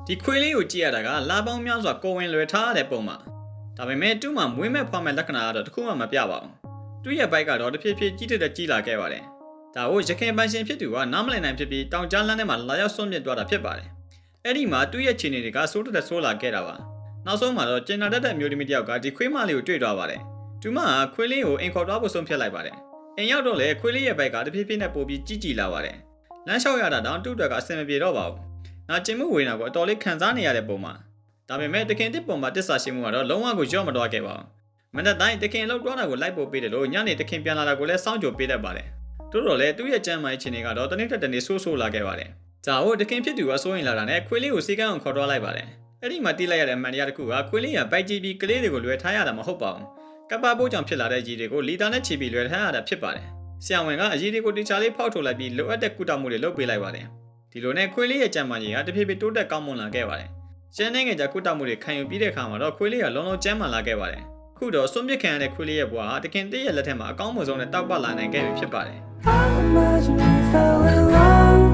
ဒီခွေးလေးကိုကြည့်ရတာကလာပေါင်းများစွာကိုဝင်လွယ်ထားတဲ့ပုံမှာဒါပေမဲ့တူးမှာမွေးမဲ့ဖွားမဲ့လက္ခဏာကတော့တခုမှမပြပါဘူးတူးရဲ့ဘိုက်ကတော့တဖြည်းဖြည်းကြီးတက်ကြီးလာခဲ့ပါတယ်ဒါကိုရခင်ပန်းရှင်ဖြစ်သူကနားမလည်နိုင်ဖြစ်ပြီးတောင်ကြားလမ်းထဲမှာလာရောက်ဆွန့်ပစ်သွားတာဖြစ်ပါတယ်အဲ့ဒီမှာတူးရဲ့ခြေနေတွေကဆိုးတက်ဆိုးလာခဲ့တာပါနောက်ဆုံးမှာတော့ကျင်နာတတ်တဲ့မျိုးသမီးတစ်ယောက်ကဒီခွေးမလေးကိုတွေ့သွားပါတယ်တူမကခွေးလေးကိုအိမ်ခေါ်သွားဖို့ဆုံးဖြတ်လိုက်ပါတယ်အိမ်ရောက်တော့လေခွေးလေးရဲ့ဘိုက်ကတဖြည်းဖြည်းနဲ့ပိုပြီးကြီးလာပါတယ်လမ်းလျှောက်ရတာတောင်တူ့အတွက်ကအဆင်မပြေတော့ပါဘူးငါကျင်မှုဝေနာကိုအတော်လေးခံစားနေရတဲ့ပုံမှာဒါပေမဲ့တခင်တစ်ပုံမှာတစ္ဆာရှိမှုကတော့လုံးဝကိုကြော့မတော့ခဲ့ပါဘူးမနေ့တိုင်းတခင်လောက်သွားတာကိုလိုက်ပို့ပေးတယ်လို့ညနေတခင်ပြန်လာတာကိုလည်းစောင့်ကြိုပေးတတ်ပါတယ်တိုးတော့လေသူ့ရဲ့ကြမ်းမိုင်းချင်းတွေကတော့တနေ့တစ်နေ့ဆိုးလာခဲ့ပါတယ်ဒါဟုတ်တခင်ဖြစ်သူကစိုးရင်လာတာနဲ့ခွေးလေးကိုစီကန်းအောင်ခေါ်သွားလိုက်ပါတယ်အဲ့ဒီမှာတီးလိုက်ရတဲ့အမှန်တရားတစ်ခုကခွေးလေးကပိုက်ကြည့်ပြီးကလေးတွေကိုလွယ်ထားရတာမဟုတ်ပါဘူးကပ္ပပိုးကြောင့်ဖြစ်လာတဲ့ကြီးတွေကိုလီတာနဲ့ချီပြီးလွယ်ထားရတာဖြစ်ပါတယ်ဆရာဝန်ကအကြီးတွေကိုတေချာလေးဖောက်ထုတ်လိုက်ပြီးလိုအပ်တဲ့ကုသမှုတွေလုပ်ပေးလိုက်ပါတယ်ဒီလိုနဲ့ခွေးလေးရဲ့ကြမ်းမာကြီးကတဖြည်းဖြည်းတိုးတက်ကောင်းမွန်လာခဲ့ပါတယ်ကျန်းနေငယ်ကြကုသမှုတွေခံယူပြီးတဲ့အခါမှာတော့ခွေးလေးကလုံးလုံးကျန်းမာလာခဲ့ပါတယ်အခုတော့စွန့်ပစ်ခံရတဲ့ခွေးလေးရဲ့ဘဝဟာတခင်တည့်ရဲ့လက်ထက်မှာအကောင်းမွန်ဆုံးနဲ့တောက်ပလာနိုင်ခဲ့ပြီဖြစ်ပါတယ်